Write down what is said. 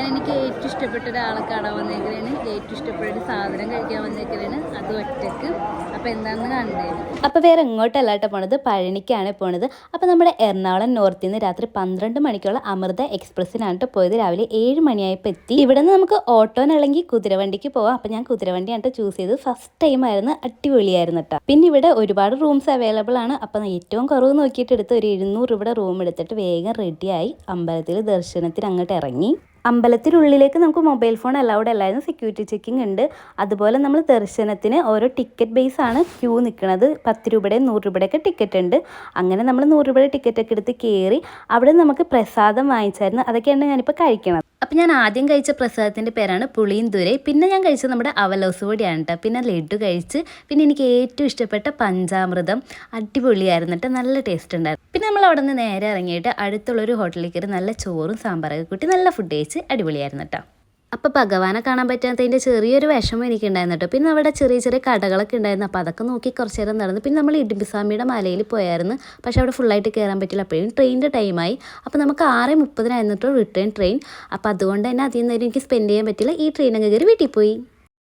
അങ്ങനെ എനിക്ക് ഏറ്റവും ഇഷ്ടപ്പെട്ട ഒരാളെ കാണാൻ വന്നേക്കലാണ്, ഏറ്റവും ഇഷ്ടപ്പെട്ട ഒരു സാധനം കഴിക്കാൻ വന്നേക്കലാണ്, അത് ഒറ്റക്ക്. അപ്പോൾ എന്താണെന്ന് കണ്ടേ. അപ്പോൾ വേറെ എങ്ങോട്ടല്ല കേട്ടോ പോണത്, പഴനിക്കാണ് പോണത്. അപ്പോൾ നമ്മുടെ എറണാകുളം നോർത്തിൽ നിന്ന് രാത്രി 12 മണിക്കുള്ള അമൃത എക്സ്പ്രസ്സിനാണ് കേട്ടോ പോയത്. രാവിലെ 7 മണിയായപ്പോൾ എത്തി. ഇവിടെ നിന്ന് നമുക്ക് ഓട്ടോനല്ലെങ്കിൽ കുതിരവണ്ടിക്ക് പോവാം. അപ്പോൾ ഞാൻ കുതിരവണ്ടിയാണ് ചൂസ് ചെയ്തത്. ഫസ്റ്റ് ടൈം ആയിരുന്നു, അടിപൊളിയായിരുന്നു കേട്ടോ. പിന്നെ ഇവിടെ ഒരുപാട് റൂംസ് അവൈലബിൾ ആണ്. അപ്പോൾ ഏറ്റവും കുറവ് നോക്കിയിട്ട് എടുത്ത് ഒരു 700 രൂപയുടെ റൂം എടുത്തിട്ട് വേഗം റെഡിയായി അമ്പലത്തിൽ ദർശനത്തിന് അങ്ങോട്ട് ഇറങ്ങി. അമ്പലത്തിനുള്ളിലേക്ക് നമുക്ക് മൊബൈൽ ഫോൺ അലൗഡ് അല്ലായിരുന്നു, സെക്യൂരിറ്റി ചെക്കിംഗ് ഉണ്ട്. അതുപോലെ നമ്മൾ ദർശനത്തിന് ഓരോ ടിക്കറ്റ് ബേസ് ആണ് ക്യൂ നിൽക്കുന്നത്. 10 രൂപയുടെയും 100 രൂപയുടെയൊക്കെ ടിക്കറ്റ് ഉണ്ട്. അങ്ങനെ നമ്മൾ 100 രൂപയുടെ ടിക്കറ്റൊക്കെ എടുത്ത് കയറി അവിടെ നമുക്ക് പ്രസാദം വാങ്ങിച്ചായിരുന്നു. അതൊക്കെയാണ് ഞാനിപ്പോൾ കഴിക്കണം. അപ്പം ഞാൻ ആദ്യം കഴിച്ച പ്രസാദത്തിൻ്റെ പേരാണ് പുളിയന്തുരൈ. പിന്നെ ഞാൻ കഴിച്ചത് നമ്മുടെ അവലോസ് പൊടിയാണ് കേട്ടോ. പിന്നെ ലഡു കഴിച്ച്. പിന്നെ എനിക്ക് ഏറ്റവും ഇഷ്ടപ്പെട്ട പഞ്ചാമൃതം, അടിപൊളിയായിരുന്നു കേട്ടോ, നല്ല ടേസ്റ്റ് ഉണ്ടായിരുന്നു. പിന്നെ നമ്മൾ അവിടെ നിന്ന് നേരെ ഇറങ്ങിയിട്ട് അടുത്തുള്ളൊരു ഹോട്ടലിൽ കയറി നല്ല ചോറും സാമ്പാറൊക്കെ കൂട്ടി നല്ല ഫുഡ് കഴിച്ച് അടിപൊളിയായിരുന്നു കേട്ടോ. അപ്പോൾ ഭഗവാനെ കാണാൻ പറ്റാത്തതിൻ്റെ ചെറിയൊരു വിഷമം എനിക്കുണ്ടായിരുന്നു കേട്ടോ. പിന്നെ അവിടെ ചെറിയ ചെറിയ കടകളൊക്കെ ഉണ്ടായിരുന്നു. അപ്പോൾ അതൊക്കെ നോക്കി കുറച്ച് നേരം നടന്നു. പിന്നെ നമ്മൾ ഇടുമ്പിസ്വാമിയുടെ മലയിൽ പോയായിരുന്നു. പക്ഷേ അവിടെ ഫുള്ളായിട്ട് കയറാൻ പറ്റില്ല. അപ്പോഴും ട്രെയിനിൻ്റെ ടൈമായി. അപ്പോൾ നമുക്ക് 6:30 റിട്ടേൺ ട്രെയിൻ. അപ്പോൾ അതുകൊണ്ട് തന്നെ അധികം നേരം എനിക്ക് സ്പെൻഡ് ചെയ്യാൻ പറ്റില്ല. ഈ ട്രെയിനൊക്കെ കയറി വീട്ടിൽ പോയി.